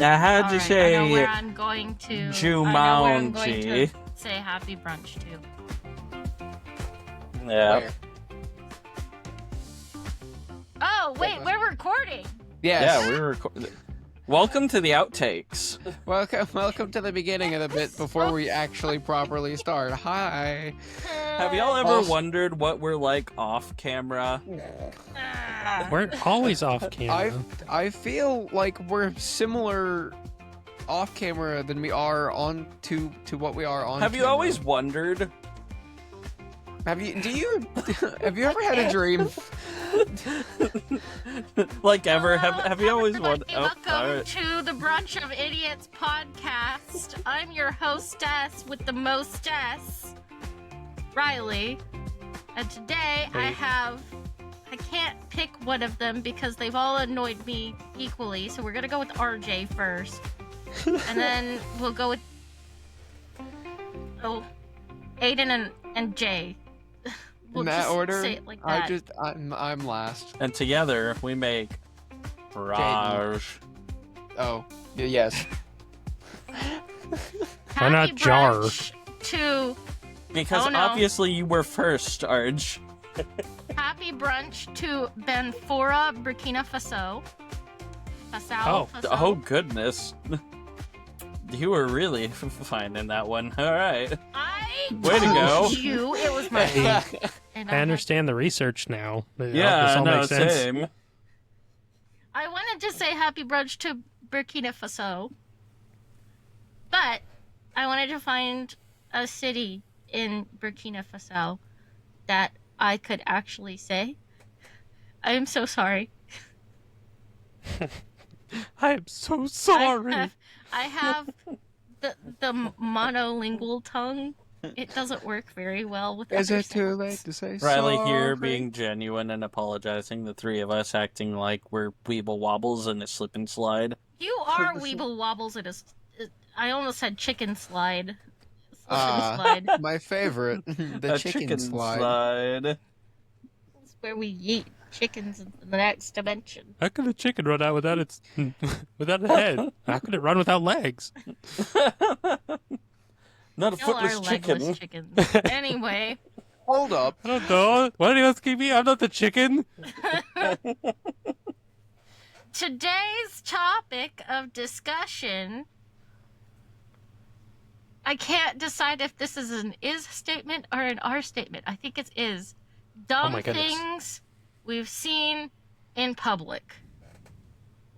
I had to I know say where I'm going to. I know where I'm going to Jumanji. say happy brunch to. Yeah. Where? Oh wait, we're recording. Yes. Yeah, we're recording. Welcome to the outtakes. Welcome to the beginning of the bit before we actually properly start. Hi. Have y'all ever wondered what we're like off camera? We're always off camera. I feel like we're similar off camera than we are on to what we are on. Have you camera. always wondered? Have you ever had a dream? Like ever? Have you always wondered? Welcome to the Brunch of Idiots podcast. I'm your hostess with the mostess, Riley. And today I can't pick one of them because they've all annoyed me equally. So we're gonna go with RJ first. And then we'll go with Aiden and Jay. We'll In that just order, say it like that. I'm last. And together we make Raj. Oh, yes. Why not Happy Jar? brunch to Because Oh, no. obviously you were first, Arj. happy brunch to Benfora, Burkina Faso. Oh. Oh goodness. You were really fine in that one. All right. Way to go. told you it was my Hey, fault. And I understand the research now. Yeah, this all no, makes sense. same. I wanted to say happy brunch to Burkina Faso, but I wanted to find a city in Burkina Faso that I could actually say. I am so sorry. I am so sorry. I have the monolingual tongue. It doesn't work very well with Is other it too sounds. late to say Riley here sorry? being genuine and apologizing. The three of us acting like we're weeble wobbles in a slip and slide. You are Weeble Wobbles in a... I almost said chicken slide. Slide. My favorite, the A chicken slide. It's where we eat chickens in the next dimension. How could a chicken run out without its without a head? How could it run without legs? Not a Y'all are footless legless chicken. chickens. Anyway, Hold up. I don't know. Why are you asking me? I'm not the chicken. today's topic of discussion... I can't decide if this is an is statement or an are statement. I think it is. Dumb my goodness. things we've seen in public.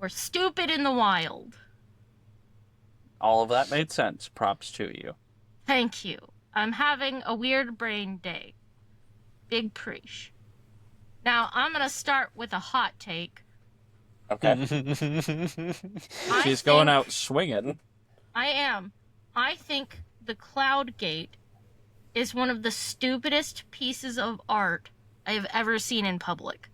Or stupid in the wild. All of that made sense. Props to you. Thank you. I'm having a weird brain day. Big preach. Now, I'm going to start with a hot take. Okay. I She's going think- out swinging. I am. I think the Cloud Gate is one of the stupidest pieces of art I have ever seen in public.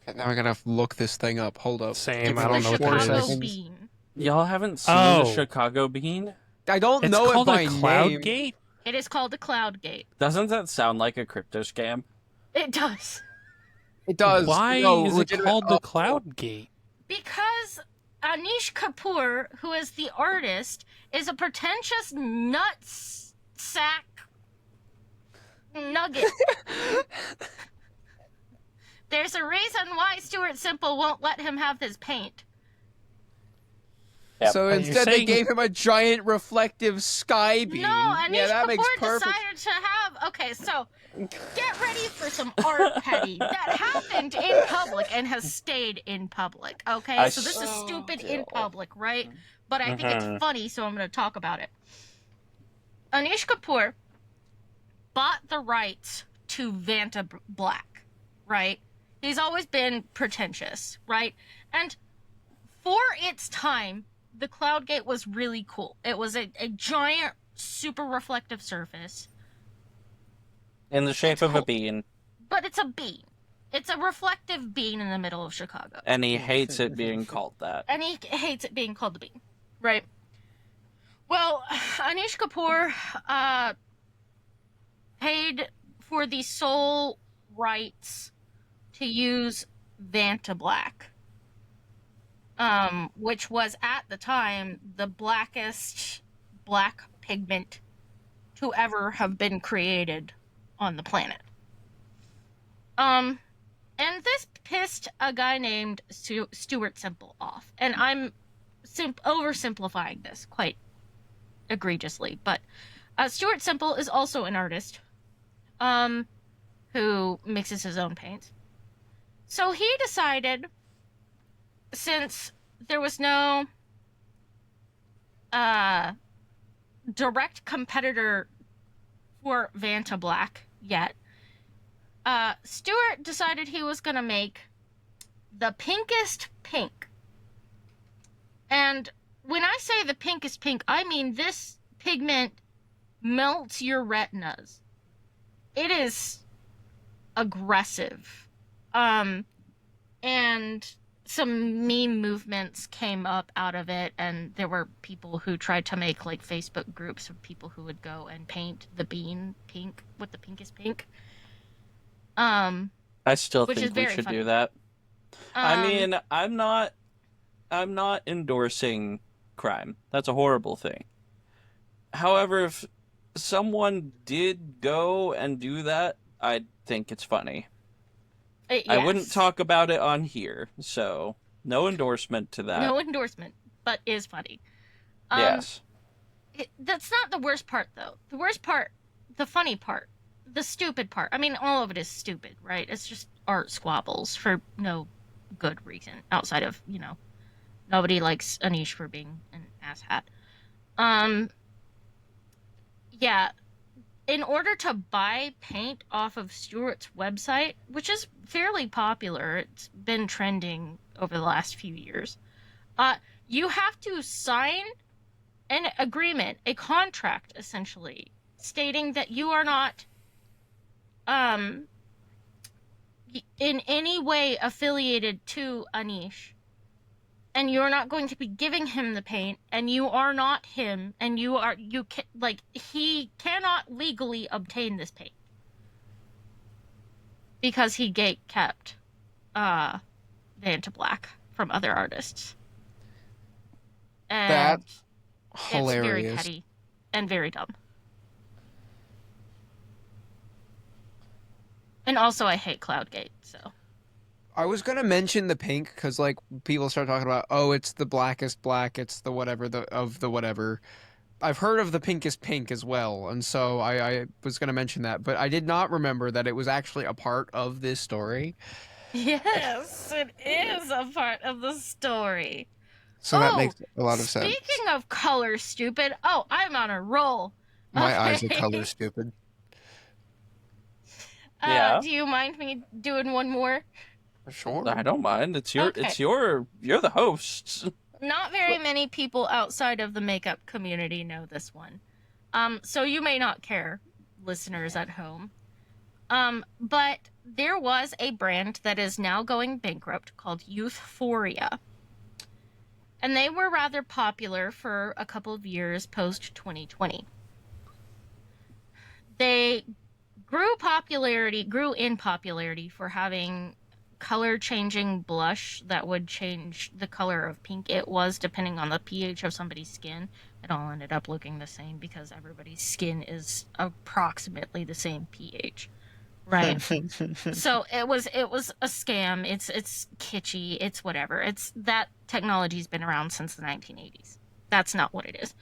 Okay, now I'm gonna look this thing up. Hold up. Same. It's I don't the know what that Chicago is. Bean. Y'all haven't seen Oh. the Chicago Bean? I don't It's know it called by a cloud name. gate. It is called the Cloud Gate. Doesn't that sound like a crypto scam? It does. It does. Why No, is it legitimate- called the oh, cloud gate? Because Anish Kapoor, who is the artist, is a pretentious nutsack nugget. There's a reason why Stuart Simple won't let him have his paint. Yep. So You're instead they saying- gave him a giant reflective sky beam. No, Anish yeah, that Kapoor makes perfect. decided to have... Okay, so get ready for some art petty that happened in public and has stayed in public, okay? So this is stupid in public, right? But I think it's funny, so I'm going to talk about it. Anish Kapoor bought the rights to Vanta Black, right? He's always been pretentious, right? And for its time, the Cloud Gate was really cool. It was a giant, super reflective surface. In the shape of a bean. But it's a bean. It's a reflective bean in the middle of Chicago. And he hates it being called that. And he hates it being called the bean. Right? Well, Anish Kapoor paid for the sole rights to use Vanta Black. which was at the time the blackest black pigment to ever have been created on the planet. And this pissed a guy named Stuart Semple off. And I'm oversimplifying this quite egregiously, but Stuart Semple is also an artist who mixes his own paints. So he decided, since there was no direct competitor for Vanta Black yet, Stuart decided he was going to make the pinkest pink. And when I say the pinkest pink, I mean this pigment melts your retinas. It is aggressive. And some meme movements came up out of it, and there were people who tried to make like Facebook groups of people who would go and paint the bean pink with the pinkest pink. I still which think is we very should funny. do that. I mean, I'm not endorsing crime. That's a horrible thing. However, if someone did go and do that, I think it's funny. Yes. I wouldn't talk about it on here, so no endorsement to that. No endorsement, but is funny. Yes. That's not the worst part, though. The worst part, the funny part, the stupid part. I mean, all of it is stupid, right? It's just art squabbles for no good reason outside of, nobody likes Anish for being an asshat. Yeah. In order to buy paint off of Stuart's website, which is fairly popular, it's been trending over the last few years, you have to sign an agreement, a contract, essentially, stating that you are not in any way affiliated to Anish, and you're not going to be giving him the paint, and you are not him, and he cannot legally obtain this paint because he gate kept Vanta Black from other artists. And That's hilarious. it's very petty and very dumb. And also, I hate Cloudgate, so. I was gonna mention the pink because like people start talking about, oh, it's the blackest black, it's the whatever of the whatever. I've heard of the pinkest pink as well, and so I was gonna mention that, but I did not remember that it was actually a part of this story. Yes, it is a part of the story. So that makes a lot of sense. Speaking of color, stupid. Oh, I'm on a roll. My eyes are Okay. color stupid. Yeah. Do you mind me doing one more? Sure. I don't mind. You're the host. Not very many people outside of the makeup community know this one. So you may not care, listeners at home. But there was a brand that is now going bankrupt called Youthforia. And they were rather popular for a couple of years post-2020. They grew in popularity for having color-changing blush that would change the color of pink it was depending on the pH of somebody's skin. It all ended up looking the same because everybody's skin is approximately the same pH, right? So it was a scam. It's kitschy. It's whatever. That technology's been around since the 1980s. That's not what it is.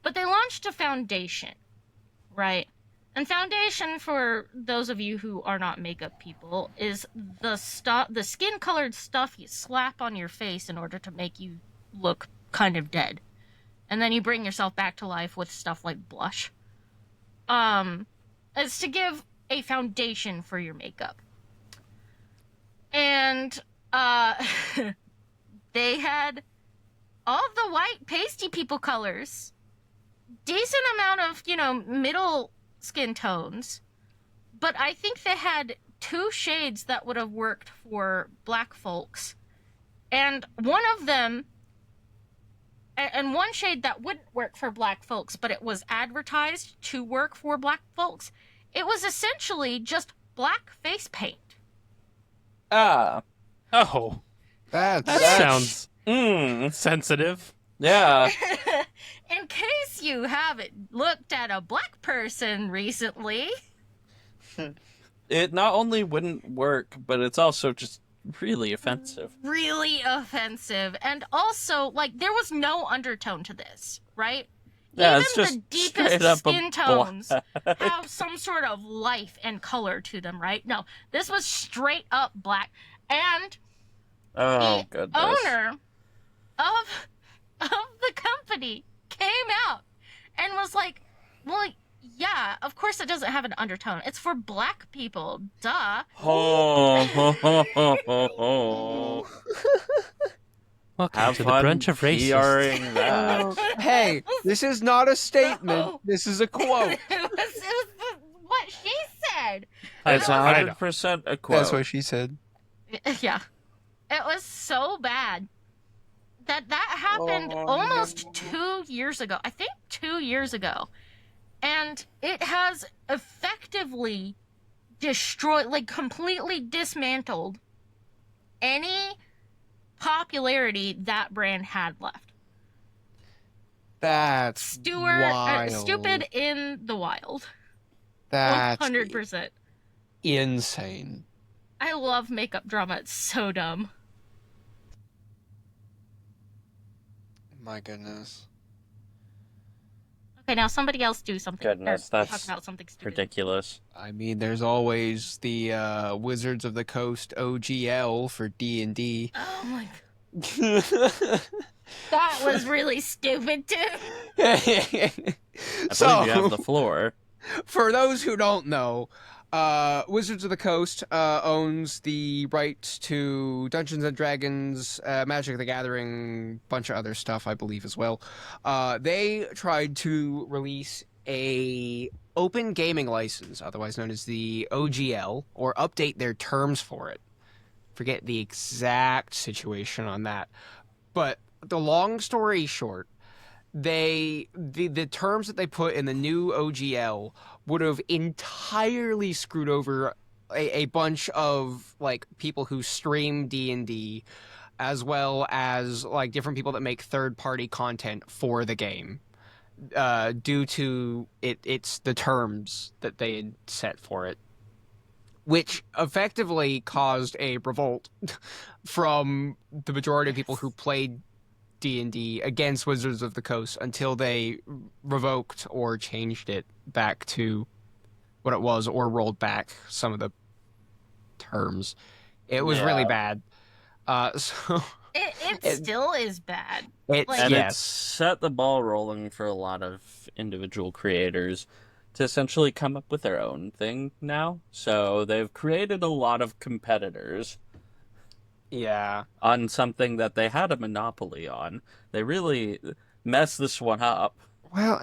But they launched a foundation, right? And foundation, for those of you who are not makeup people, is the skin-colored stuff you slap on your face in order to make you look kind of dead. And then you bring yourself back to life with stuff like blush. It's to give a foundation for your makeup. And, they had all the white pasty people colors. Decent amount of, middle skin tones, but I think they had 2 shades that would have worked for black folks, and one shade that wouldn't work for black folks, but it was advertised to work for black folks. It was essentially just black face paint. Ah. Oh, That that sounds Sensitive. Yeah. In case you haven't looked at a black person recently. It not only wouldn't work, but it's also just really offensive. Really offensive. And also, like, there was no undertone to this, right? Yeah, Even it's just the straight deepest up skin a tones black. have some sort of life and color to them, right? No, this was straight up black. And Oh, the goodness. owner of the company came out and was like, well, yeah, of course it doesn't have an undertone. It's for black people. Duh. Ho, ho, ho, ho, ho, ho. Welcome Have to the fun brunch of racists. PRing that. Hey, this is not a statement. No. This is a quote. it was what she said. It's I know. 100% a quote. That's what she said. Yeah. It was so bad that happened almost 2 years ago. I think 2 years ago. And it has effectively destroyed, like completely dismantled any popularity that brand had left. That's Stupid in the wild. That's 100%. insane. I love makeup drama. It's so dumb. My goodness. Okay, now somebody else do something. Goodness, or that's talk about something stupid. ridiculous. I mean, there's always the Wizards of the Coast OGL for D&D. Oh my god. That was really stupid too. I believe you have the floor. For those who don't know, Wizards of the Coast owns the rights to Dungeons and Dragons, Magic the Gathering, bunch of other stuff, I believe, as well. They tried to release a open gaming license, otherwise known as the OGL, or update their terms for it. Forget the exact situation on that. But the long story short, the terms that they put in the new OGL would have entirely screwed over a bunch of like people who stream D&D, as well as like different people that make third-party content for the game, due to it's the terms that they had set for it, which effectively caused a revolt from the majority of people who played D&D against Wizards of the Coast until they revoked or changed it back to what it was, or rolled back some of the terms. It was really bad. So It still is bad. it's Like- And yes. it's set the ball rolling for a lot of individual creators to essentially come up with their own thing now. So they've created a lot of competitors Yeah. on something that they had a monopoly on. They really messed this one up. Well,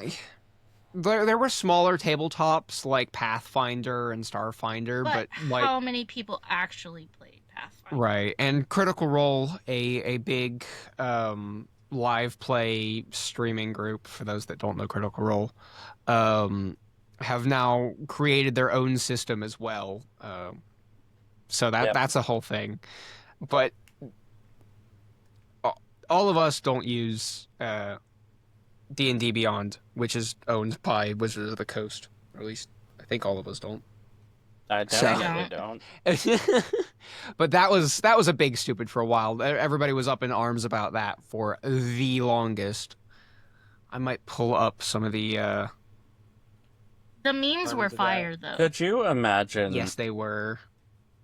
there were smaller tabletops like Pathfinder and Starfinder, but like how many people actually played Pathfinder? right, and Critical Role, a big live play streaming group, for those that don't know Critical Role, have now created their own system as well. So that's a whole thing. But all of us don't use D&D Beyond, which is owned by Wizards of the Coast. Or at least I think all of us don't. I definitely don't. But that was a big stupid for a while. Everybody was up in arms about that for the longest. I might pull up some of the The memes were Arms of fire, though. Could you imagine? yes, they were.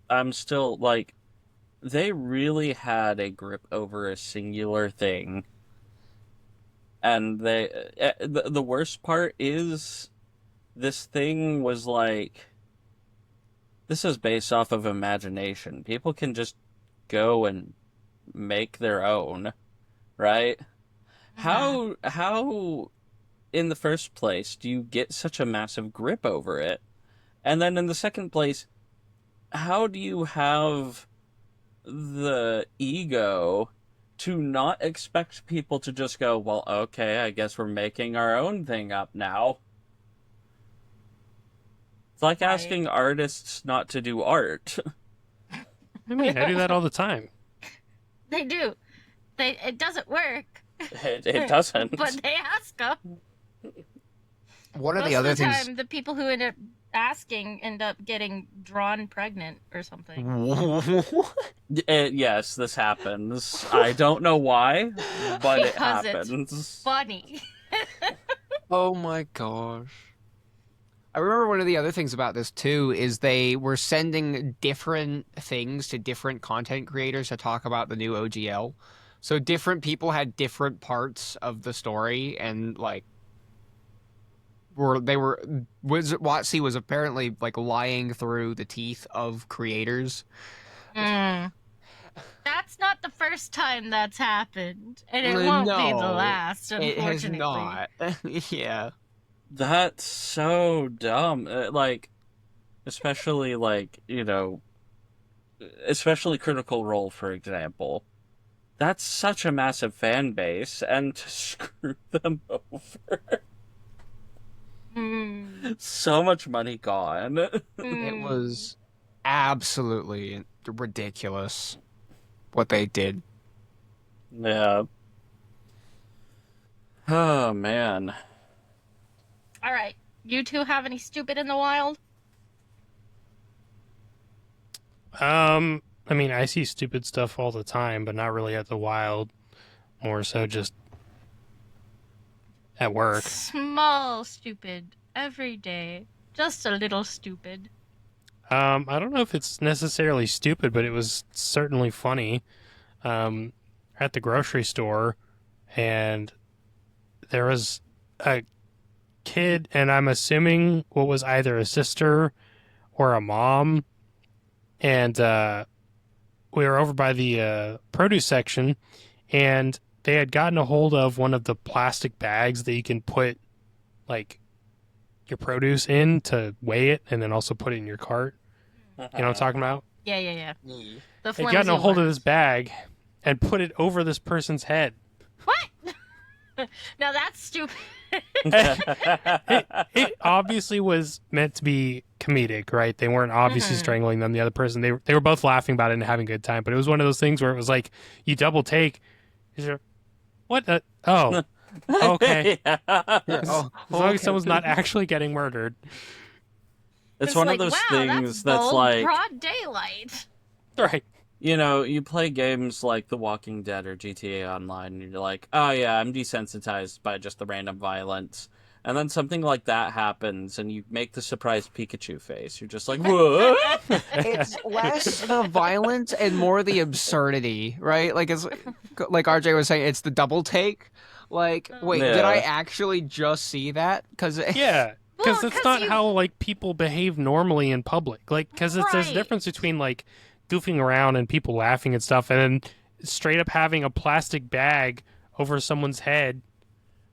I'm still like, they really had a grip over a singular thing. And the worst part is, this thing was like, this is based off of imagination. People can just go and make their own, right? How in the first place do you get such a massive grip over it? And then in the second place, how do you have the ego to not expect people to just go, well, okay, I guess we're making our own thing up now? It's like asking artists not to do art. I mean, I do that all the time. They do. it doesn't work. It doesn't. But they ask them. One of Most the other of the things. time, the people who end up asking end up getting drawn pregnant or something. Yes, this happens. I don't know why, but it Because it's happens. funny. Oh my gosh. I remember one of the other things about this too is they were sending different things to different content creators to talk about the new OGL. So different people had different parts of the story, and like WotC was apparently like lying through the teeth of creators. Mm. That's not the first time that's happened, and it won't be the No, last, it has unfortunately. not. Yeah. That's so dumb. Like, especially like, especially Critical Role, for example. That's such a massive fan base, and to screw them over. Mm. So much money gone. It Mm. was absolutely ridiculous what they did. Yeah. Oh, man. All right. You two have any stupid in the wild? I mean, I see stupid stuff all the time, but not really at the wild. More so just at work. Small stupid. Every day. Just a little stupid. I don't know if it's necessarily stupid, but it was certainly funny. At the grocery store, and there was a kid, and I'm assuming what was either a sister or a mom, and we were over by the produce section, and they had gotten a hold of one of the plastic bags that you can put like your produce in to weigh it and then also put it in your cart. You know what I'm talking about? Yeah. The They'd gotten a flimsy hold of ones. this bag and put it over this person's head. What? Now that's stupid. It obviously was meant to be comedic, right? They weren't obviously Mhm. strangling them. The other person, they were both laughing about it and having a good time. But it was one of those things where it was like you double take. Is there what? Oh, okay. Yeah. Oh, As long okay. as someone's not actually getting murdered, It's one like, of those wow, things that's bold, like, broad daylight. right? you play games like The Walking Dead or GTA Online, and you're like, oh yeah, I'm desensitized by just the random violence. And then something like that happens, and you make the surprised Pikachu face. You're just like, what? It's less the violence and more the absurdity, right? Like it's like RJ was saying, it's the double take. Like, wait, did I Yeah. actually just see that? Because Yeah, because Well, it's not you- how like people behave normally in public. Like, because there's a Right. difference between like goofing around and people laughing and stuff, and then straight up having a plastic bag over someone's head.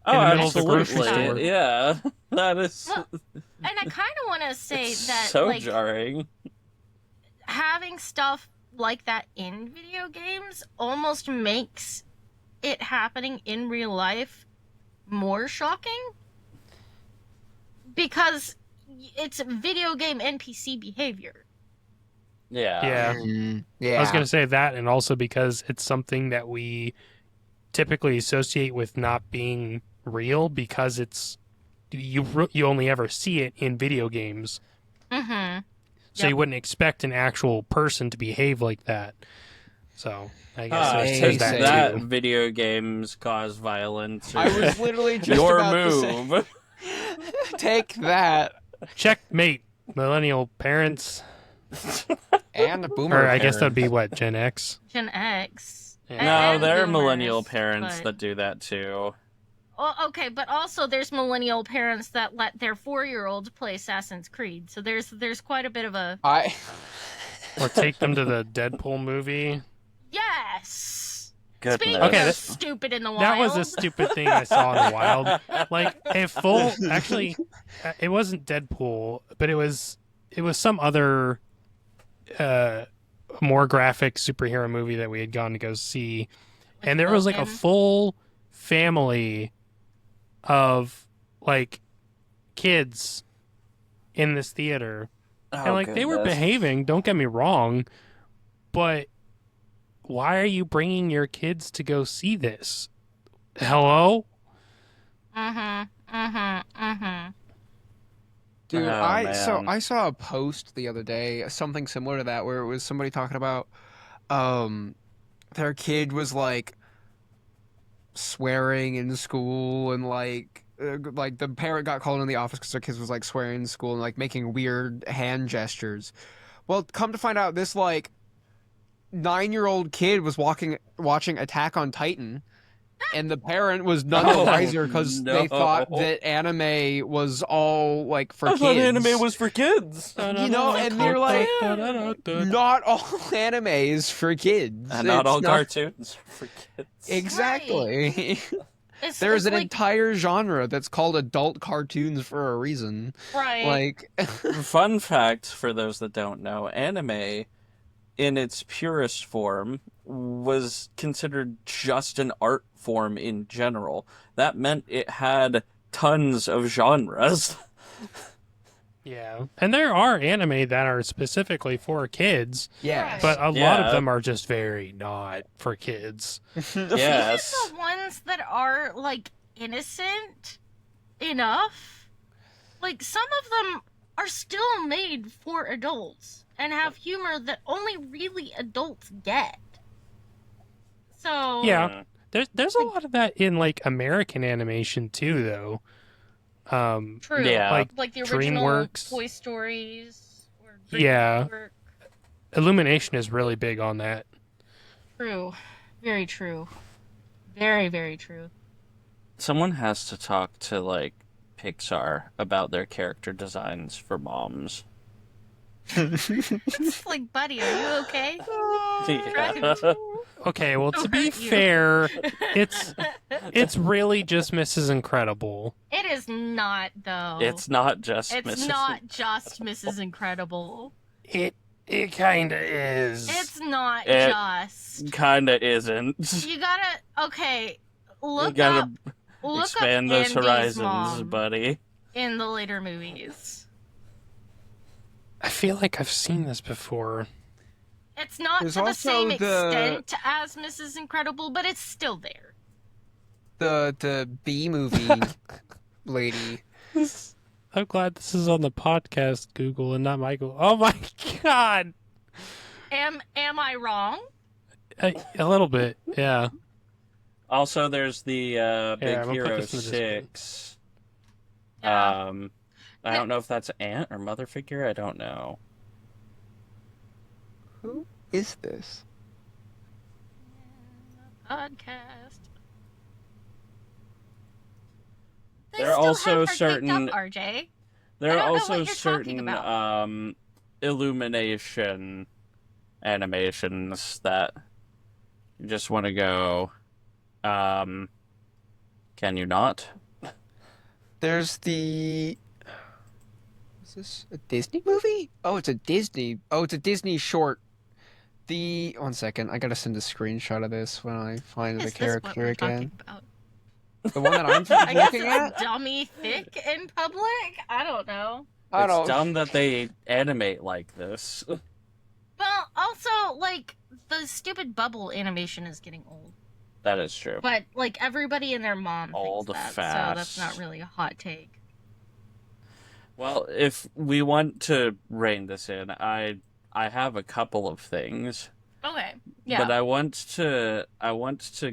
Oh, the middle of the grocery absolutely. store. Yeah. That is Well, and I kind of want to say that, so like, jarring. having stuff like that in video games almost makes it happening in real life more shocking. Because it's video game NPC behavior. Yeah. Yeah. Yeah. I was going to say that, and also because it's something that we typically associate with not being real, because it's you only ever see it in video games, Mm-hmm. so Yep. you wouldn't expect an actual person to behave like that. So I guess Ah, Hey, there's take say- that, too. video games cause violence. I was literally just Your about to say, move. take that. Checkmate, millennial parents, And the boomer or I guess that'd be parents. what, Gen X. Gen X. Yeah. And- No, and there are boomers, millennial parents but- that do that too. Well, okay, but also there's millennial parents that let their 4-year-olds play Assassin's Creed. So there's quite a bit of a Or take them to the Deadpool movie. yes. Goodness. Speaking Okay, of that- stupid in the wild. That was a stupid thing I saw in the wild. Like a full, actually, it wasn't Deadpool, but it was some other more graphic superhero movie that we had gone to go see, Like and there was like a Logan. full family of like kids in this theater, Oh, and like they were goodness. behaving. Don't get me wrong, but why are you bringing your kids to go see this? Hello? Dude, Oh so man. I saw a post the other day, something similar to that, where it was somebody talking about um their kid was like swearing in school and like the parent got called in the office because their kids was like swearing in school and like making weird hand gestures. Well, come to find out, this like 9-year-old kid was watching Attack on Titan, and the parent was none the Oh wiser because they thought no. that anime was all like for I thought anime kids. was for kids. You know, and they're like, not all anime is for kids. And not It's all not cartoons are for kids. exactly. There's It's an like, entire genre that's called adult cartoons for a reason. right. Like, Fun fact for those that don't know, anime in its purest form was considered just an art form in general. That meant it had tons of genres. Yeah. And there are anime that are specifically for kids, yes. but a lot of Yeah. them are just very not for kids. Yes. Even the ones that are like innocent enough, like some of them are still made for adults and have humor that only really adults get. So Yeah. There's a lot of that in like American animation too, though. true. Yeah. Like the original DreamWorks. Toy Stories or Yeah. DreamWorks. Illumination is really big on that. True. Very true. Very, very true. Someone has to talk to, like, Pixar about their character designs for moms. It's like, buddy, are you okay? Yeah. Okay, well, to be Hurt you. fair, it's really just Mrs. Incredible. It is not, though. It's not just It's Mrs. not just Mrs. Incredible. It kinda is. It's not It- just. Kinda isn't. You gotta. Okay. You Look gotta up. Look expand up those Andy's horizons, mom buddy. in the later movies. I feel like I've seen this before. It's not There's to the also same the- extent as Mrs. Incredible, but it's still there. the B movie lady. I'm glad this is on the podcast, Google, and not my Google. Oh my god! Am I wrong? A little bit, yeah. Also, there's the I'm Big gonna put Hero this in the Discord. 6. Yeah. I don't know if that's an aunt or mother figure. I don't know. Who is this? Podcast. They There are still also have her taped certain- up, RJ. There I are don't know also what you're talking certain about. illumination animations that you just want to go. Can you not? There's the. Is this a Disney movie? Oh, it's a Disney. Oh, it's a Disney short. The 1 second, I gotta send a screenshot of this when I find the Is this what character we're again. talking about? The one that I'm I guess looking it's at. dummy thick in public? I don't know. I It's don't. dumb that they animate like this. Well, also, like, the stupid bubble animation is getting old. That is true. But, like, everybody and their mom Old thinks that, fast. so that's not really a hot take. Well, if we want to rein this in, I have a couple of things. Okay. Yeah. But I want to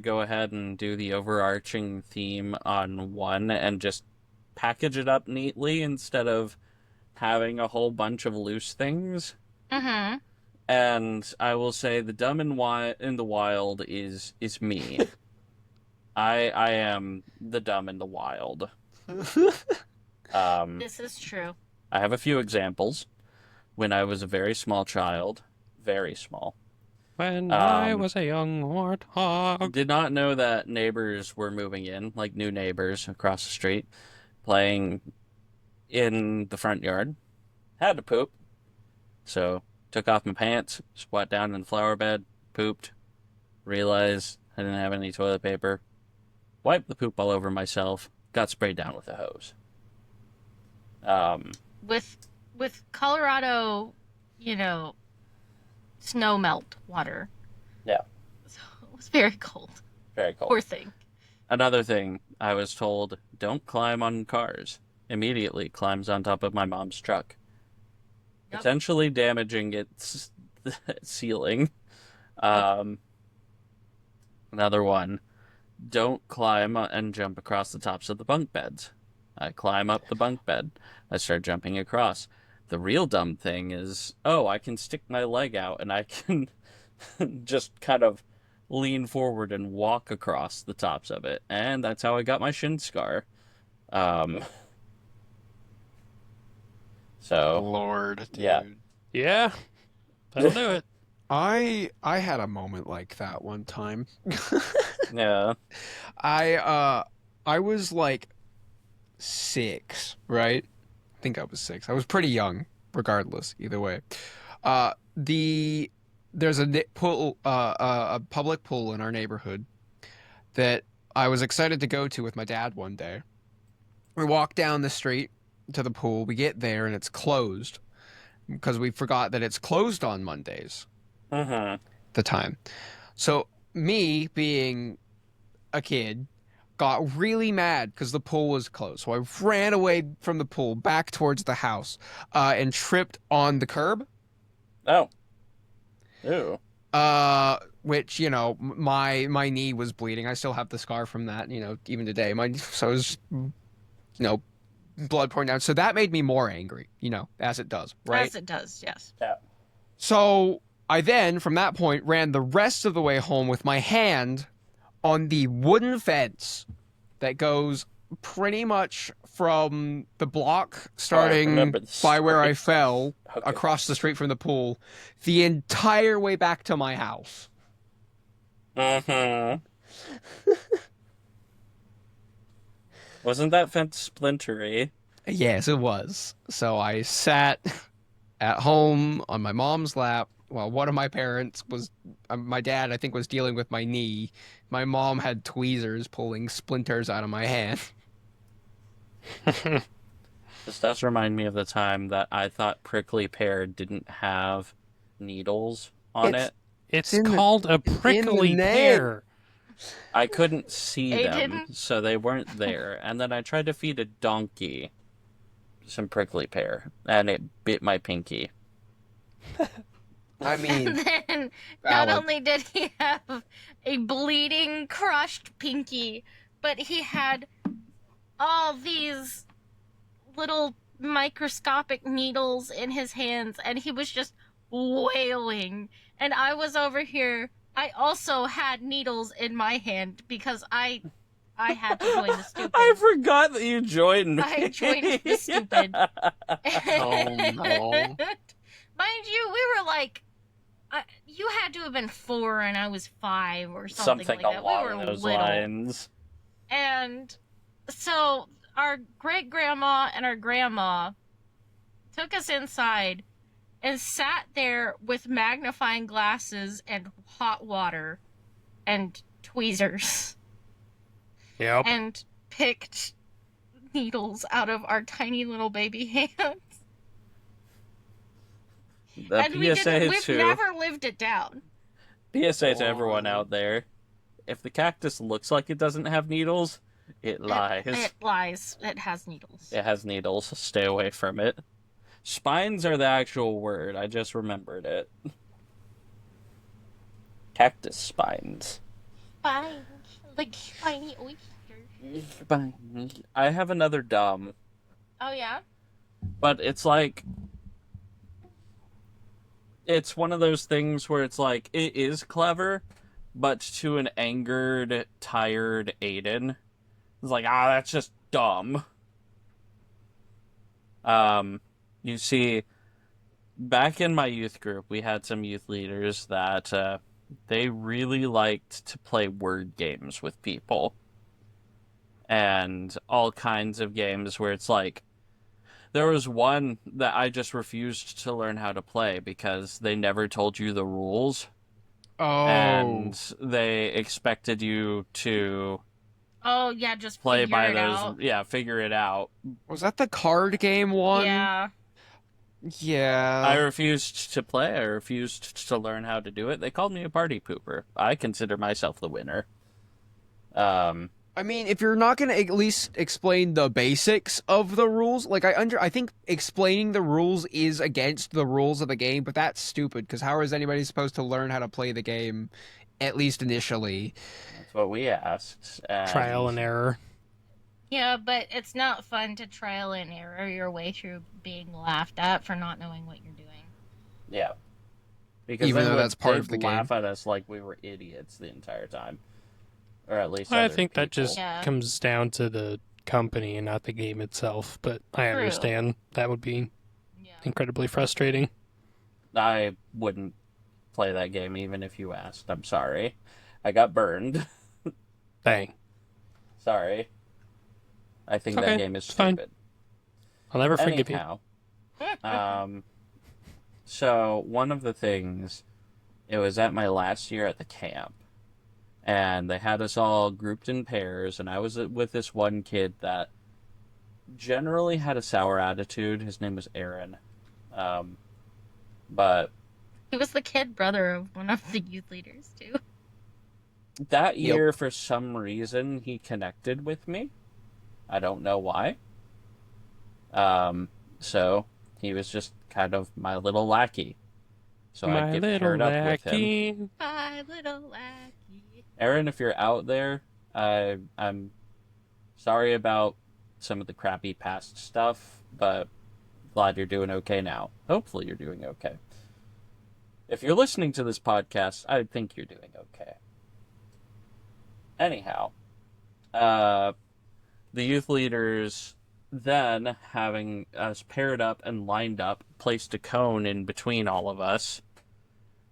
go ahead and do the overarching theme on one and just package it up neatly instead of having a whole bunch of loose things. Mm-hmm. And I will say the dumb in the wild is me. I am the dumb in the wild. This is true. I have a few examples. When I was a very small child, very small, When I was a young warthog. did not know that neighbors were moving in, like new neighbors across the street, playing in the front yard. Had to poop. So, took off my pants, squat down in the flower bed, pooped, realized I didn't have any toilet paper, wiped the poop all over myself, got sprayed down with a hose. With Colorado, snow melt water. Yeah. was very cold. Very cold. Poor thing. Another thing, I was told, don't climb on cars. Immediately climbs on top of my mom's truck, Yep. potentially damaging its ceiling. Oh. Another one, don't climb and jump across the tops of the bunk beds. I climb up the bunk bed. I start jumping across. The real dumb thing is, oh, I can stick my leg out and I can just kind of lean forward and walk across the tops of it. And that's how I got my shin scar. Um, so, Lord, dude. Yeah. Yeah, that'll do it. I had a moment like that one time. yeah. I was like 6, right? I think I was 6. I was pretty young, regardless, either way. There's a public pool in our neighborhood that I was excited to go to with my dad one day. We walk down the street to the pool. We get there and it's closed because we forgot that it's closed on Mondays. The time. So me being a kid got really mad because the pool was closed. So I ran away from the pool back towards the house and tripped on the curb. Oh. Ew. Which, you know, my knee was bleeding. I still have the scar from that, you know, even today. So it was, you know, blood pouring down. So that made me more angry, you know, as it does, right? As it does, yes. Yeah. So I then, from that point, ran the rest of the way home with my hand on the wooden fence that goes pretty much from the block starting remember this by where I story. fell Okay. across the street from the pool the entire way back to my house. Wasn't that fence splintery? Yes, it was. So I sat at home on my mom's lap while one of my parents was, my dad, I think, was dealing with my knee. My mom had tweezers pulling splinters out of my hand. This does remind me of the time that I thought prickly pear didn't have needles on It's- it. It's in the- called a in the prickly name. pear. I couldn't see They them, didn't? so they weren't there. And then I tried to feed a donkey some prickly pear, and it bit my pinky. I mean, And then not valid. only did he have a bleeding, crushed pinky, but he had all these little microscopic needles in his hands, and he was just wailing. And I was over here. I also had needles in my hand because I had to join the stupid. I forgot that you joined me. I joined the stupid. Oh, no. Mind you, we were like, you had to have been 4 and I was 5 or something, Something like that. along We were those little. lines. And so our great grandma and our grandma took us inside and sat there with magnifying glasses and hot water and tweezers Yep. and picked needles out of our tiny little baby hands. The And we've PSA never lived it down. PSA to everyone out there. If the cactus looks like it doesn't have needles, it lies. It lies. It has needles. It has needles. Stay away from it. Spines are the actual word. I just remembered it. Cactus spines. Spines. Like spiny oysters. Spines. I have another dumb, Oh, yeah? but it's like... It's one of those things where it's like, it is clever, but to an angered, tired Aiden, it's like, that's just dumb. You see, back in my youth group, we had some youth leaders that they really liked to play word games with people. And all kinds of games where it's like, there was one that I just refused to learn how to play because they never told you the rules. Oh. And they expected you to Oh, yeah, just play figure by it those. out. Yeah, figure it out. Was that the card game one? Yeah. I Yeah. refused to play. I refused to learn how to do it. They called me a party pooper. I consider myself the winner. Um, I mean, if you're not gonna at least explain the basics of the rules, like I think explaining the rules is against the rules of the game, but that's stupid because how is anybody supposed to learn how to play the game, at least initially? that's what we asked, Trial and and error. Yeah, but it's not fun to trial and error your way through being laughed at for not knowing what you're doing. yeah, because Even they though would that's part of they'd the game. laugh at us like we were idiots the entire time, or at least I other think that people. just Yeah. comes down to the company and not the game itself, but I True. understand that would be Yeah. incredibly frustrating. I wouldn't play that game even if you asked. I'm sorry, I got burned. Dang. Sorry, I think It's that okay. game is It's fine. stupid. I'll never forgive you. Anyhow, so one of the things, it was at my last year at the camp, and they had us all grouped in pairs, and I was with this one kid that generally had a sour attitude. His name was Aaron. Um, but He was the kid brother of one of the youth leaders, too. that Yep. year, for some reason, he connected with me. I don't know why. So he was just kind of my little lackey. So I'd My get little paired up with him. lackey. My little lackey. Aaron, if you're out there, I'm sorry about some of the crappy past stuff, but glad you're doing okay now. Hopefully you're doing okay. If you're listening to this podcast, I think you're doing okay. Anyhow, the youth leaders then, having us paired up and lined up, placed a cone in between all of us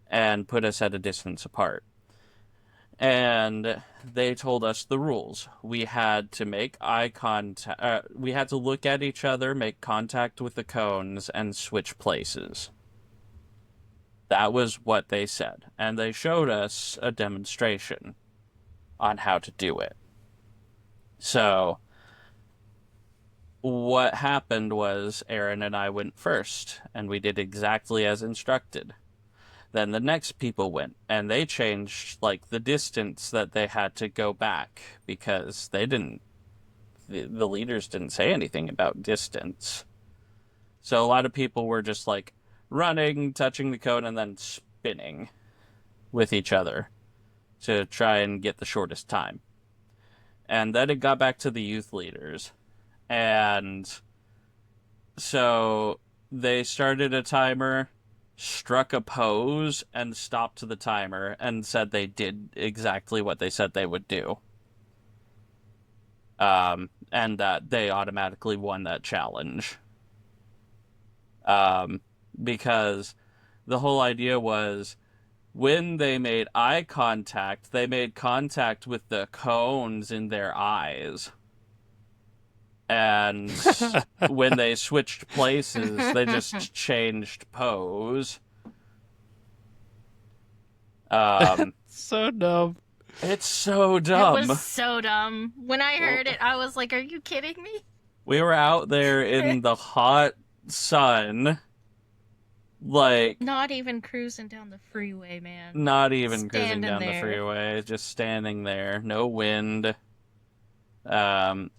and put us at a distance apart. And they told us the rules. We had to make eye contact. We had to look at each other, make contact with the cones, and switch places. That was what they said. And they showed us a demonstration on how to do it. So, what happened was Aaron and I went first, and we did exactly as instructed. Then the next people went, and they changed, like, the distance that they had to go back, because they didn't, the leaders didn't say anything about distance. So a lot of people were just, like, running, touching the cone, and then spinning with each other to try and get the shortest time. And then it got back to the youth leaders. And so they started a timer, struck a pose, and stopped the timer and said they did exactly what they said they would do. And that they automatically won that challenge. Because the whole idea was when they made eye contact, they made contact with the cones in their eyes. And when they switched places, they just changed pose. So dumb. It's so It dumb. was so dumb. When I heard it, I was like, are you kidding me? We were out there in the hot sun, like, Not even cruising down the freeway, man. not even cruising Standing down the there. freeway, just standing there, no wind. And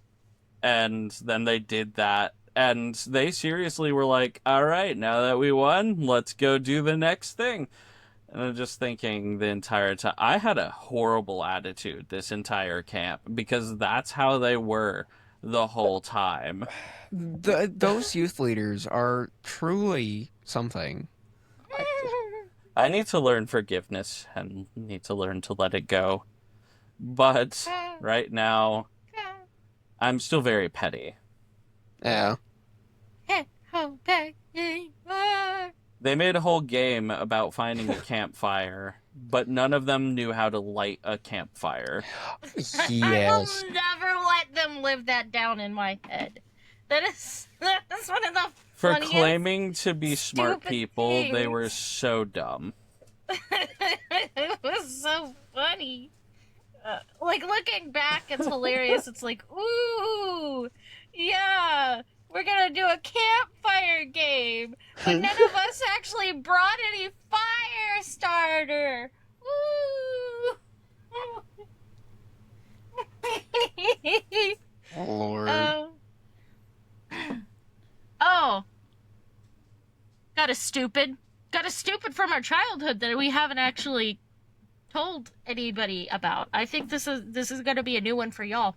then they did that, and they seriously were like, all right, now that we won, let's go do the next thing. And I'm just thinking the entire time, I had a horrible attitude this entire camp, because that's how they were the whole time. Those youth leaders are truly something. I need to learn forgiveness and need to learn to let it go. But right now, I'm still very petty. Yeah. They made a whole game about finding a campfire, but none of them knew how to light a campfire. Yes. I will never let them live that down in my head. That's one of the For funniest, claiming to be smart stupid people, they things. were so dumb. It was so funny. Like, looking back, it's hilarious. It's like, ooh, yeah, we're gonna do a campfire game, but none of us actually brought any fire starter. Woo! Oh, Lord. Oh. Got a stupid from our childhood that we haven't actually told anybody about. I think this is going to be a new one for y'all.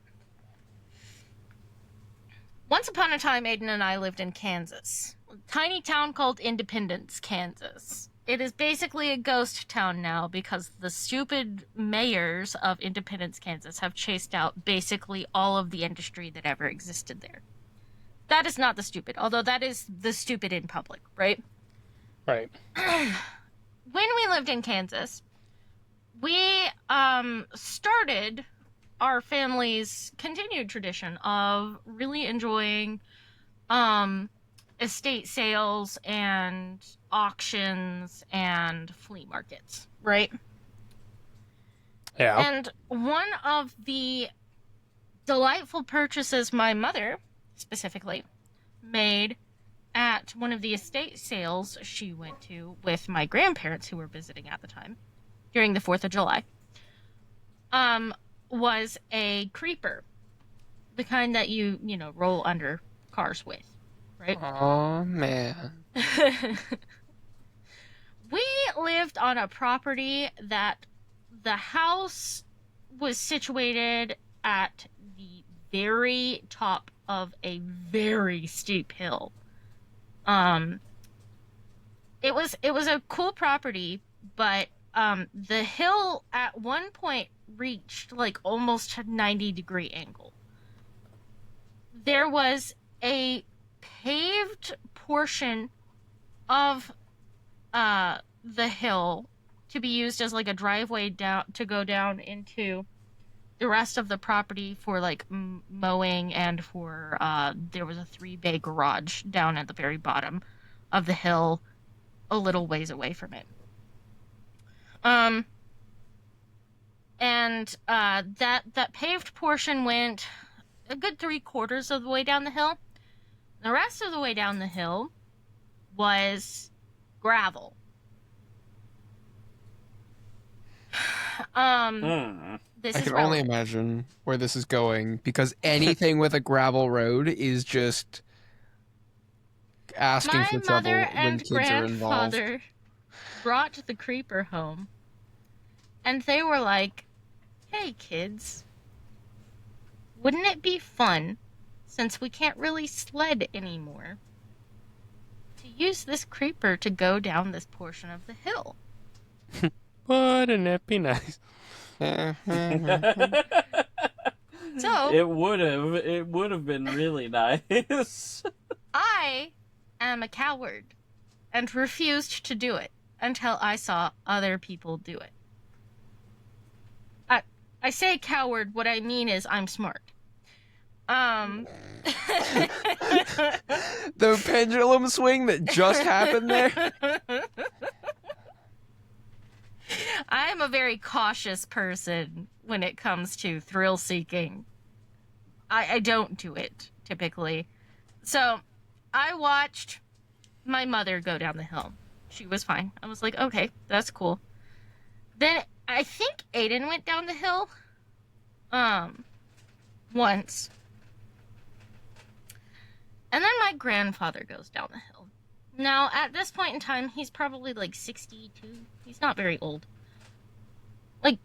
Once upon a time, Aiden and I lived in Kansas. A tiny town called Independence, Kansas. It is basically a ghost town now because the stupid mayors of Independence, Kansas have chased out basically all of the industry that ever existed there. That is not the stupid, although that is the stupid in public, right? Right. When we lived in Kansas, we started our family's continued tradition of really enjoying estate sales and auctions and flea markets, right? Yeah. And one of the delightful purchases my mother, specifically, made at one of the estate sales she went to with my grandparents who were visiting at the time during the 4th of July, was a creeper. The kind that you roll under cars with, right? Oh, man. We lived on a property that the house was situated at the very top of a very steep hill. It was a cool property, but the hill at one point reached like almost a 90-degree angle. There was a paved portion of the hill to be used as like a driveway down to go down into the rest of the property for like mowing, and for there was a 3-bay garage down at the very bottom of the hill, a little ways away from it. And that paved portion went a good 3/4 of the way down the hill. The rest of the way down the hill was gravel. This I is can only relevant. imagine where this is going, because anything with a gravel road is just asking My for trouble mother when and kids are involved. grandfather brought the creeper home, and they were like, "Hey kids, wouldn't it be fun, since we can't really sled anymore, to use this creeper to go down this portion of the hill?" Wouldn't it be nice? So It would have been really nice. I am a coward and refused to do it until I saw other people do it. I say coward, what I mean is I'm smart. The pendulum swing that just happened there. I'm a very cautious person when it comes to thrill seeking. I don't do it typically. So I watched my mother go down the hill. She was fine. I was like, okay, that's cool. Then I think Aiden went down the hill once. And then my grandfather goes down the hill. Now, at this point in time, he's probably like 62. He's not very old. Like,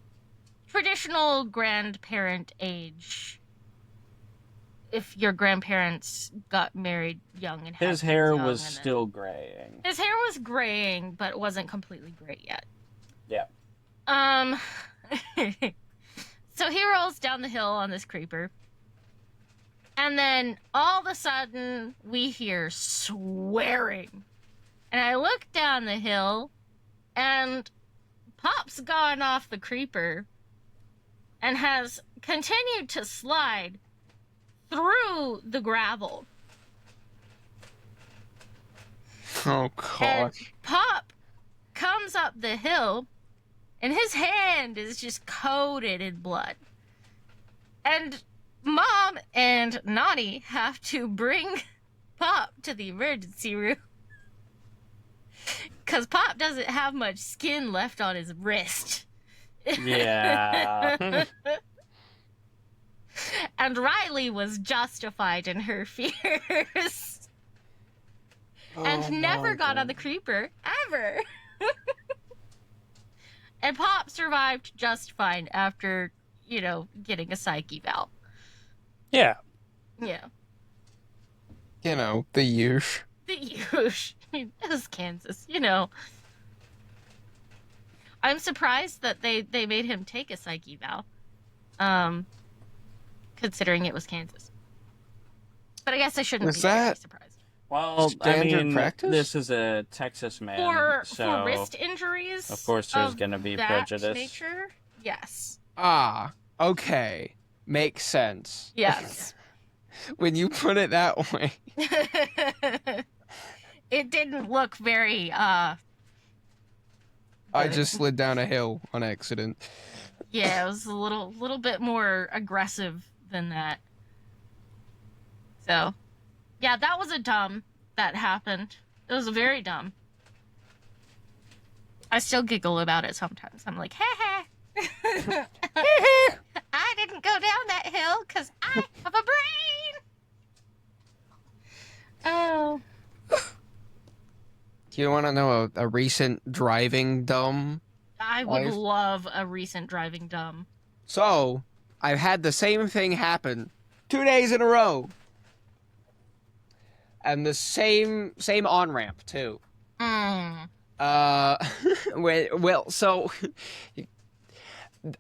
traditional grandparent age. If your grandparents got married young and had His kids hair young, was and then- still graying. His hair was graying, but wasn't completely gray yet. Yeah. So he rolls down the hill on this creeper. And then all of a sudden, we hear swearing. And I look down the hill, and Pop's gone off the creeper and has continued to slide through the gravel. Oh, And gosh. Pop comes up the hill, and his hand is just coated in blood. And Mom and Nani have to bring Pop to the emergency room. Because Pop doesn't have much skin left on his wrist. Yeah. And Riley was justified in her fears. And never got on the creeper, ever. And Pop survived just fine after, getting a psyche valve. Yeah. Yeah. The use. The huge. It was Kansas, I'm surprised that they made him take a psyche vow. Considering it was Kansas. But I guess I shouldn't be very surprised. Well, Standard practice? This is a Texas man, For wrist injuries, of course there's going to be prejudice. Nature, yes. Ah, okay. Makes sense. Yes. When you put it that way. It didn't look very, I just slid down a hill on accident. Yeah, it was a little bit more aggressive than that. So, yeah, that was a dumb that happened. It was very dumb. I still giggle about it sometimes. I'm like, heh heh. I didn't go down that hill because I have a brain. Oh. Do you want to know a recent driving dumb? I would love a recent driving dumb. So, I've had the same thing happen 2 days in a row. And the same on-ramp, too. So,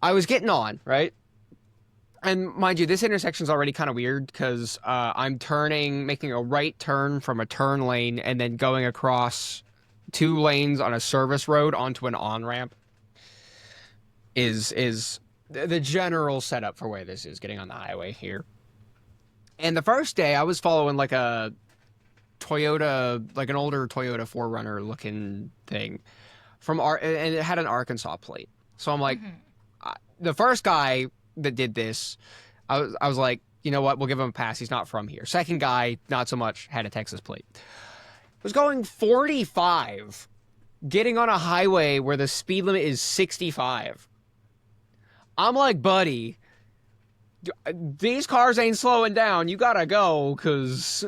I was getting on, right? And mind you, this intersection's already kind of weird because I'm making a right turn from a turn lane and then going across 2 lanes on a service road onto an on-ramp is the general setup for where this is, getting on the highway here. And the first day, I was following like a Toyota, like an older Toyota 4Runner looking thing and it had an Arkansas plate. So I'm like, the first guy that did this, I was like, you know what, we'll give him a pass. He's not from here. Second guy, not so much, had a Texas plate. Was going 45, getting on a highway where the speed limit is 65. I'm like, buddy, these cars ain't slowing down. You gotta go, because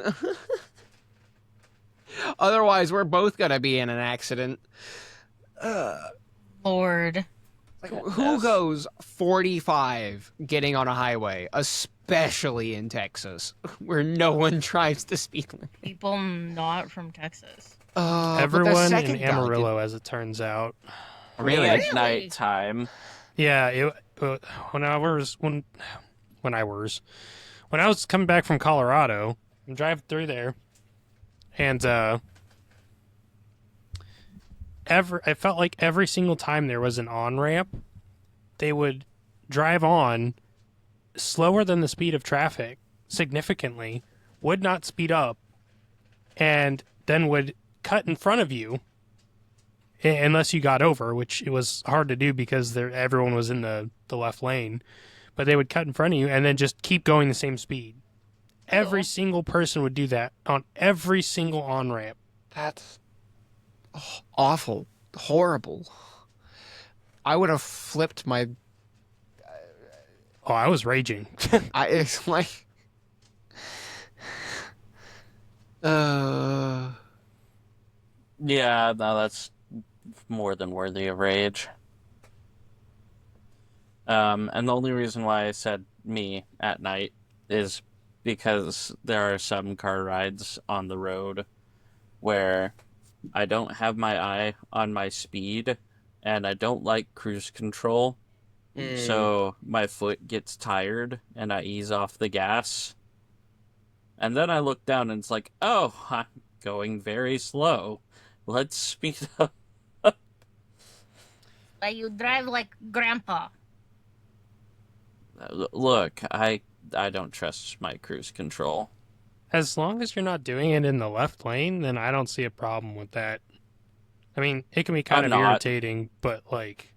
otherwise we're both gonna be in an accident. Lord. Like, who goes 45 getting on a highway, especially in Texas, where no one drives the speed limit? People not from Texas. Everyone in Amarillo, as it turns out. Really? At nighttime. Yeah, when I was coming back from Colorado, I'm driving through there, and I felt like every single time there was an on-ramp, they would drive on slower than the speed of traffic, significantly, would not speed up, and then would cut in front of you, unless you got over, which it was hard to do because everyone was in the left lane. But they would cut in front of you and then just keep going the same speed. Every single person would do that on every single on-ramp. That's awful. Horrible. I would have flipped my... Oh, I was raging. It's like... Yeah, no, that's more than worthy of rage. And the only reason why I said me at night is because there are some car rides on the road where I don't have my eye on my speed and I don't like cruise control. So my foot gets tired and I ease off the gas. And then I look down and it's like, oh, I'm going very slow. Let's speed up. Like you drive like grandpa. Look, I don't trust my cruise control. As long as you're not doing it in the left lane, then I don't see a problem with that. I mean, it can be kind of irritating, but like,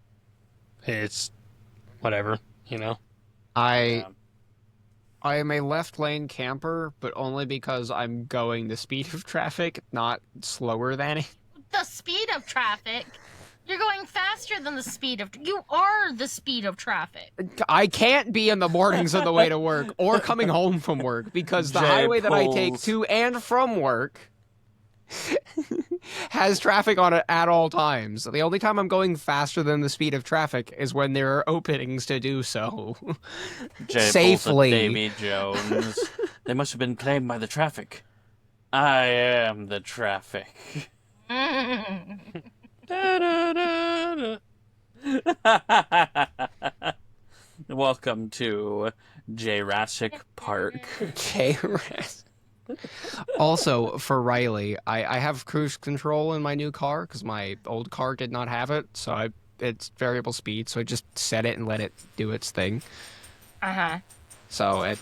it's whatever, you know? I am a left lane camper, but only because I'm going the speed of traffic, not slower than it. The speed of traffic. You're going faster than the speed of. You are the speed of traffic. I can't be in the mornings on the way to work or coming home from work because the Jay highway that I take pulls- to and from work has traffic on it at all times. The only time I'm going faster than the speed of traffic is when there are openings to do so. Jay Safely. pulls a Davy Jones. They must have been claimed by the traffic. I am the traffic. Da-da-da-da. Welcome to Jurassic Park. KRS. Also, for Riley, I have cruise control in my new car because my old car did not have it, so it's variable speed, so I just set it and let it do its thing. Uh-huh. So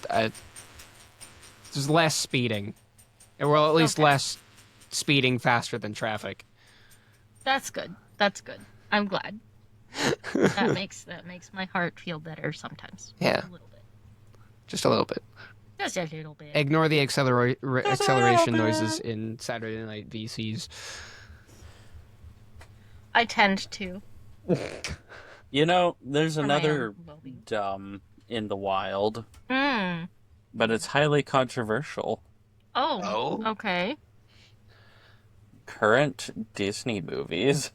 there's less speeding. Well, at least Okay. less speeding faster than traffic. That's good. That's good. I'm glad. That makes my heart feel better sometimes. Yeah. A little bit. Just a little bit. Just a little bit. Ignore the acceleration noises in Saturday Night VCs. I tend to. You know, there's For my another own well-being. dumb in the wild, Hmm. but it's highly controversial. Oh. Okay. Current Disney movies.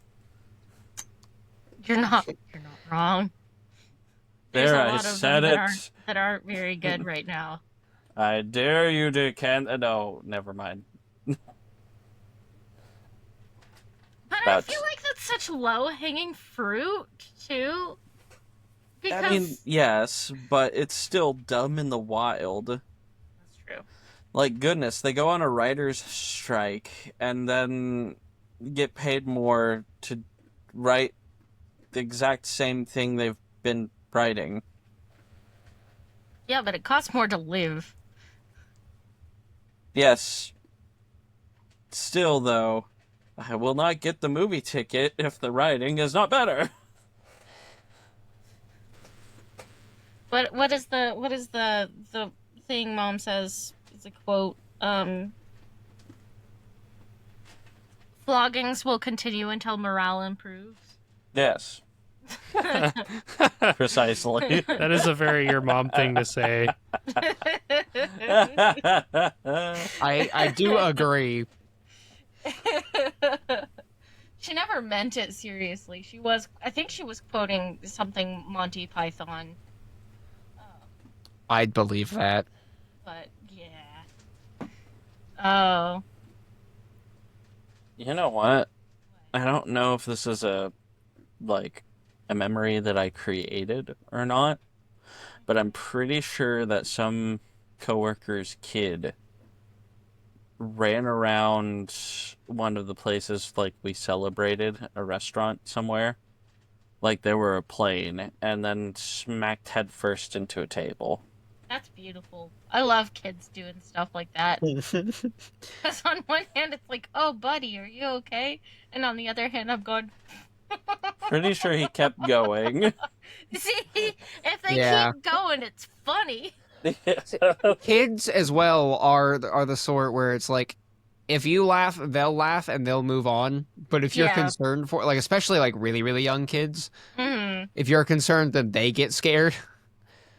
You're not wrong. There's There, a I lot of said them it. that aren't very good right now. I dare you to no, never mind. But I But- feel like that's such low-hanging fruit, too. Because I mean, yes, but it's still dumb in the wild. that's true. Like, goodness, they go on a writer's strike and then get paid more to write the exact same thing they've been writing. Yeah, but it costs more to live. Yes. Still, though, I will not get the movie ticket if the writing is not better. What is the thing Mom says? It's a quote. Floggings will continue until morale improves. Yes. Precisely. That is a very your mom thing to say. I do agree. She never meant it seriously. I think she was quoting something Monty Python. I'd believe that. But yeah. Oh. You know what? I don't know if this is a memory that I created or not, but I'm pretty sure that some coworker's kid ran around one of the places we celebrated, a restaurant somewhere, like they were a plane, and then smacked headfirst into a table. That's beautiful. I love kids doing stuff like that. Because on one hand, it's like, oh, buddy, are you okay? And on the other hand, I'm going, Pretty sure he kept going. see, if they Yeah. keep going, it's funny. Kids as well are the sort where it's like, if you laugh, they'll laugh and they'll move on. But if you're Yeah. concerned for, especially really, really young kids, Mm-hmm. if you're concerned that they get scared,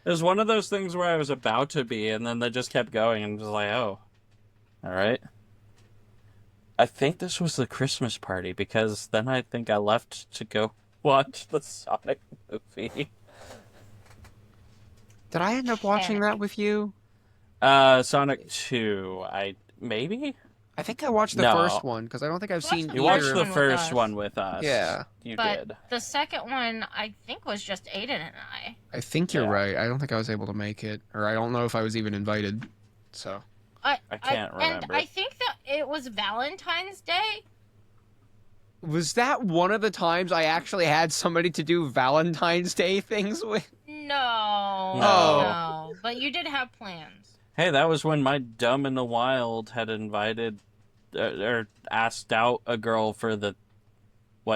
It was one of those things where I was about to be, and then they just kept going, and was like, oh, all right. I think this was the Christmas party, because then I think I left to go watch the Sonic movie. did I end up watching that with you? Sonic 2, maybe? I think I watched the No. first one because I don't think I've Watched seen the You either. watched the one with first us. one with us. Yeah. You But did. the second one, I think, was just Aiden and I. I think you're Yeah. right. I don't think I was able to make it, or I don't know if I was even invited. So I can't And remember. I think that it was Valentine's Day. was that one of the times I actually had somebody to do Valentine's Day things with? No. No. No. But you did have plans. Hey, that was when my Dumb in the Wild had invited, or asked out a girl for the,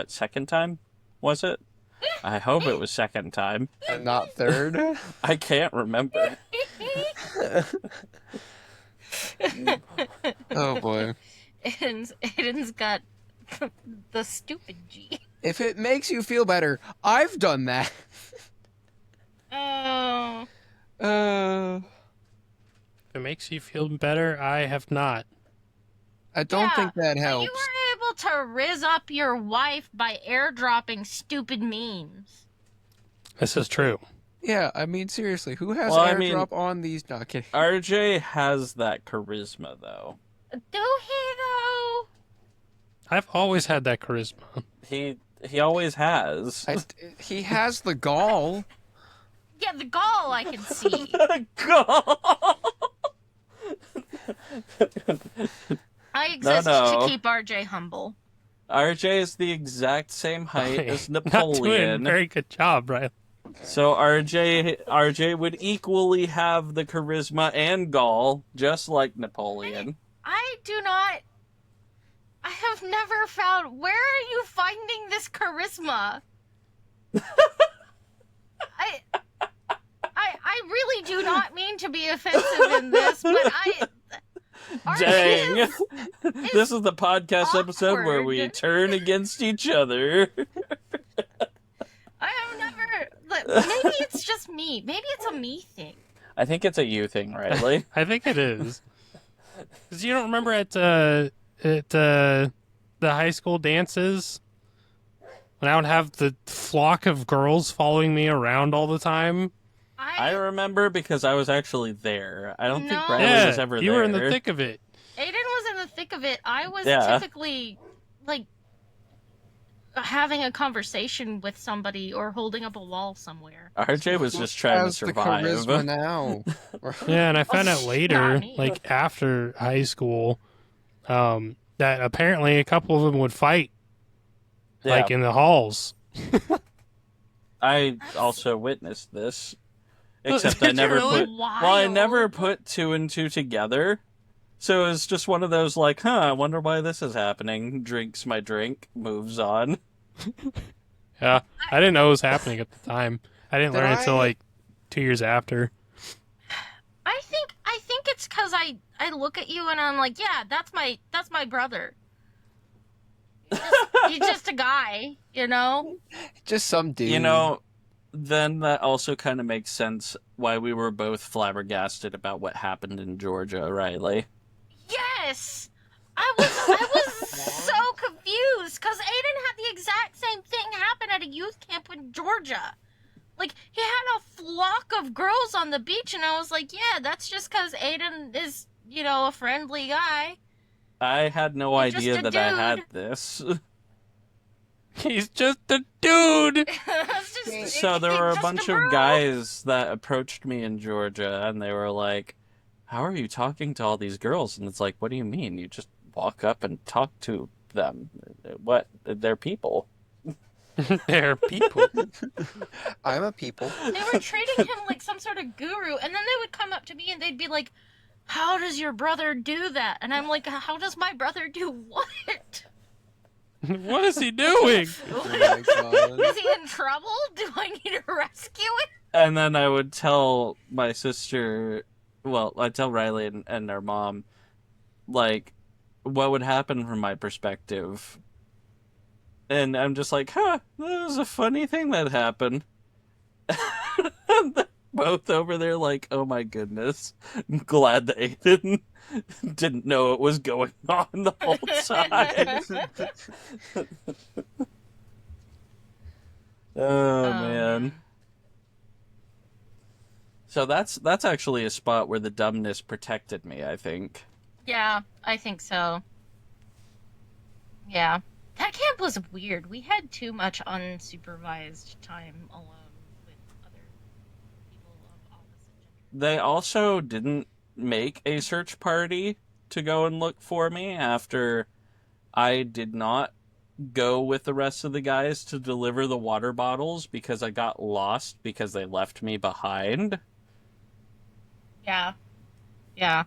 second time? Was it? I hope it was second time. And not third. I can't remember. Oh boy. Aiden's got the stupid G. If it makes you feel better, I've done that. Oh. Uh, If it makes you feel better, I have not. I don't think that You helps. were able to rizz up your wife by airdropping stupid memes. This is true. Yeah, I mean, seriously, who has Well, I mean, airdrop on these? No, kidding. RJ has that charisma, though. Do he though? I've always had that charisma. He always has. He has the gall. Yeah, the gall I can see. God. I exist No. to keep RJ humble. RJ is the exact same height as Not doing a Napoleon. very good job, right? So RJ would equally have the charisma and gall, just like Napoleon. I do not. I have never found. Where are you finding this charisma? I really do not mean to be offensive in this, but Dang. is This is the podcast episode where we awkward. turn against each other. I have never. Maybe it's just me. Maybe it's a me thing. I think it's a you thing, Riley. I think it is. Because you don't remember at the high school dances when I would have the flock of girls following me around all the time? I remember because I was actually there. I don't think No. Riley was ever you there. were in the thick of it. Aiden was in the thick of it. I was Yeah. typically like having a conversation with somebody or holding up a wall somewhere. RJ was just trying to Has the survive. charisma now. Yeah, and I found out not later, me. like after high school, that apparently a couple of them would fight, Yeah, like in the halls. I also witnessed this. Well, Except I did you never really? put well, I never put two and two together. So it was just one of those like, I wonder why this is happening. Drinks my drink, moves on. Yeah, I didn't know it was happening at the time. I didn't Did learn until I- like 2 years after. I think it's because I look at you and I'm like, yeah, that's my brother. He's just a guy, you know. Just some dude. You know, then that also kind of makes sense why we were both flabbergasted about what happened in Georgia, Riley. Yes, I was so confused because Aiden had the exact same thing happen at a youth camp in Georgia. Like, he had a flock of girls on the beach, and I was like, yeah, that's just because Aiden is, you know, a friendly guy. I had no He's just idea a that I had dude. this. He's just a dude. So there were a bunch of guys that approached me in Georgia, and they were like, how are you talking to all these girls? And it's like, what do you mean? You just walk up and talk to them. What? They're people. They're people. I'm a people. They were treating him like some sort of guru, and then they would come up to me and they'd be like, how does your brother do that? And I'm like, how does my brother do what? What is he doing? Oh my god. Is he in trouble? Do I need to rescue him? And then I would tell my sister, well, I'd tell Riley and their mom, like, what would happen from my perspective. And I'm just like, that was a funny thing that happened. And they're both over there like, oh my goodness. I'm glad that Aiden didn't know what was going on the whole time. Oh, man. So that's actually a spot where the dumbness protected me, I think. Yeah, I think so. Yeah. That camp was weird. We had too much unsupervised time alone with other people of opposite gender. They also didn't make a search party to go and look for me after I did not go with the rest of the guys to deliver the water bottles because I got lost because they left me behind. Yeah. Yeah.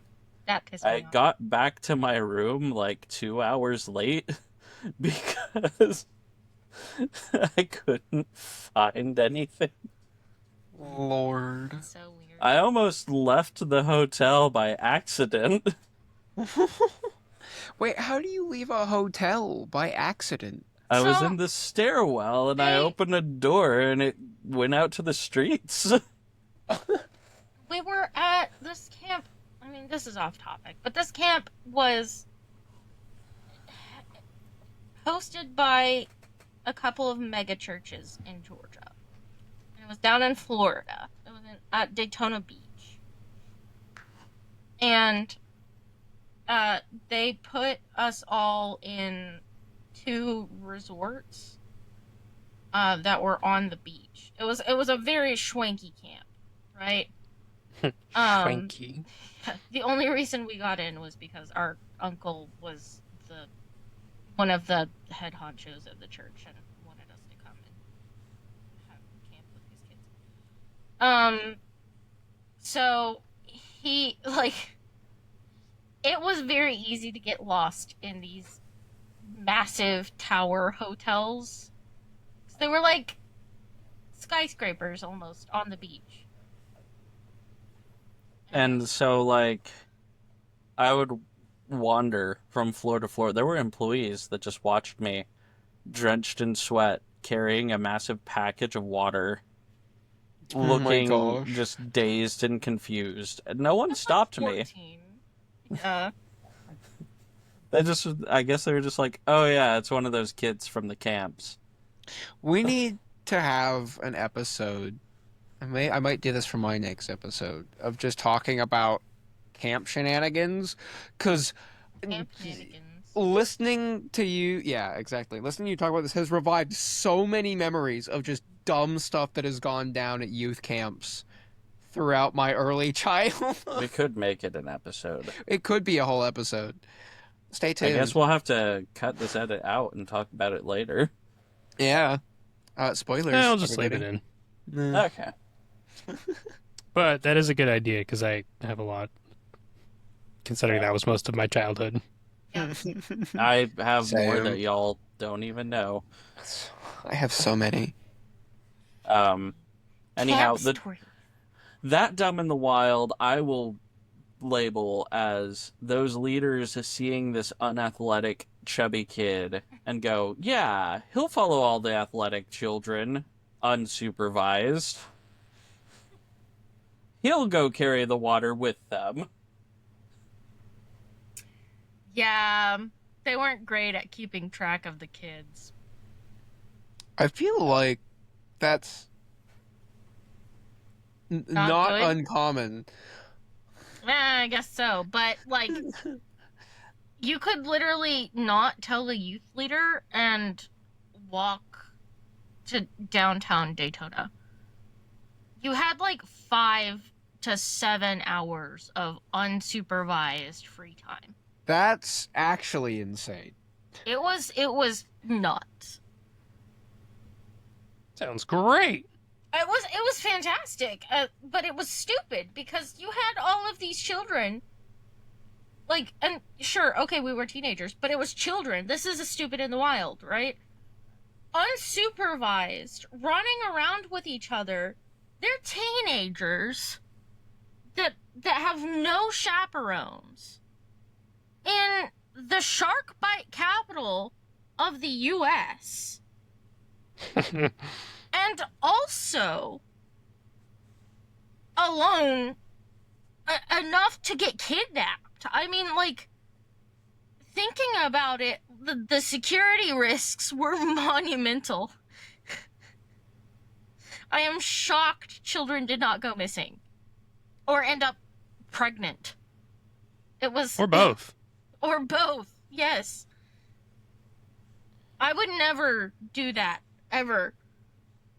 That pissed me I off. got back to my room like 2 hours late because I couldn't find anything. Lord. So weird. I almost left the hotel by accident. Wait, how do you leave a hotel by accident? I was So in the stairwell and I they opened a door and it went out to the streets. we were at this camp. I mean, this is off topic, but this camp was hosted by a couple of mega churches in Georgia. And it was down in Florida. It was at Daytona Beach. And they put us all in 2 resorts that were on the beach. It was a very schwanky camp, right? Schwanky. The only reason we got in was because our uncle was one of the head honchos of the church and wanted us to come and have camp with his kids. So he it was very easy to get lost in these massive tower hotels. They were like skyscrapers almost on the beach. And so, like, I would wander from floor to floor. There were employees that just watched me, drenched in sweat, carrying a massive package of water, Oh my looking gosh. just dazed and confused. And no one That's stopped like me. 14. Yeah. I guess they were just like, oh yeah, it's one of those kids from the camps. We need to have an episode. I might do this for my next episode of just talking about camp shenanigans, because Camp shenanigans. listening to you, yeah, exactly. Listening to you talk about this has revived so many memories of just dumb stuff that has gone down at youth camps throughout my early childhood. We could make it an episode. It could be a whole episode. Stay I tuned. guess we'll have to cut this edit out and talk about it later. Yeah. Spoilers. I'll just leave it everybody. in. Nah. Okay. But that is a good idea because I have a lot, considering that was most of my childhood. I have more Same. that y'all don't even know. I have so many. Anyhow, Camp story. that dumb in the wild, I will label as those leaders seeing this unathletic, chubby kid and go, yeah, he'll follow all the athletic children, unsupervised. He'll go carry the water with them. Yeah, they weren't great at keeping track of the kids. I feel like that's not good? uncommon. I guess so, but like, you could literally not tell the youth leader and walk to downtown Daytona. You had like 5 to 7 hours of unsupervised free time. That's actually insane. It was nuts. Sounds great. It was fantastic, but it was stupid because you had all of these children. Like, and sure, okay, we were teenagers, but it was children. This is a stupid in the wild, right? Unsupervised, running around with each other. They're teenagers that have no chaperones in the shark bite capital of the U.S. And also alone enough to get kidnapped. I mean, like, thinking about it, the security risks were monumental. I am shocked children did not go missing or end up pregnant. It was Or both. Or both. Yes. I would never do that ever.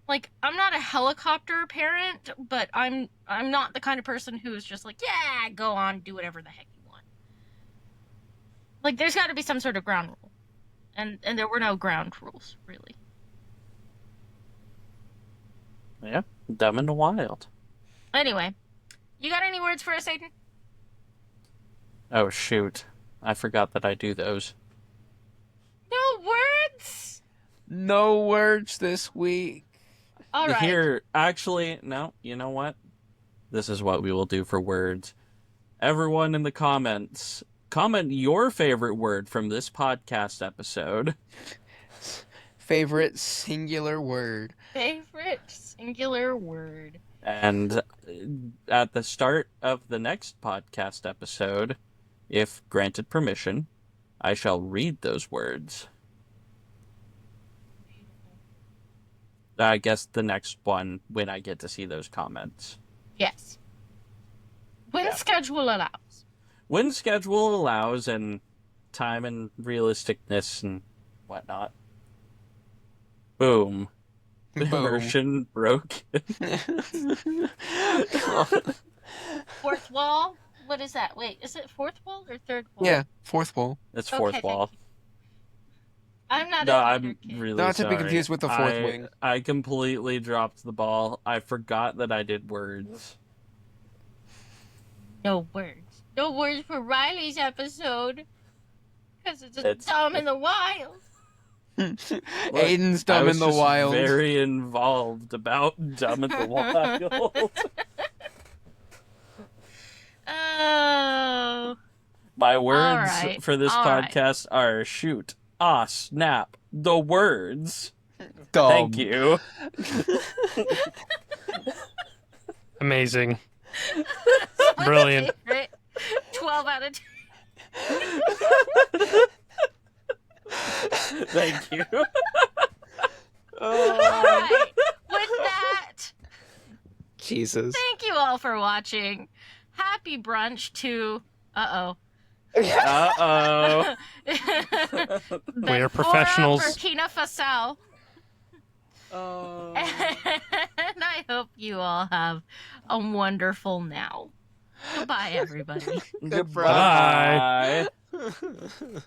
Like, I'm not a helicopter parent, but I'm not the kind of person who is just like, yeah, go on, do whatever the heck you want. Like, there's got to be some sort of ground rule. And there were no ground rules, really. Yeah, dumb in the wild. Anyway, you got any words for us, Aiden? Oh, shoot. I forgot that I do those. No words? No words this week. All right. Here, actually, no, you know what? this is what we will do for words. Everyone in the comments, comment your favorite word from this podcast episode. Favorite singular word. Favorite singular word. And at the start of the next podcast episode, if granted permission, I shall read those words. I guess the next one when I get to see those comments. Yes. When schedule allows. When schedule allows and time and realisticness and whatnot. Boom. Boom. Immersion broke. Fourth wall? What is that? Wait, is it fourth wall or third wall? Yeah, fourth wall. It's fourth Okay, wall. thank you. I'm not No, a I'm theater kid. really Not to sorry. be confused with the fourth wing. I completely dropped the ball. I forgot that I did words. No words. No words for Riley's episode. Because it's Dumb in the Wild. Aiden's I Dumb was in the just Wild. very involved about Dumb in the Wild. Oh. My words right, for this all right. podcast are shoot, snap, the words. Dumb. Thank you. Amazing. What's my Brilliant. favorite? 12 out of 10. Thank you. Alright. With that, Jesus. thank you all for watching. Happy brunch to... Uh-oh. Uh-oh. We are professionals. Burkina Faso. Oh. And I hope you all have a wonderful now. Goodbye, everybody. Goodbye. Bye.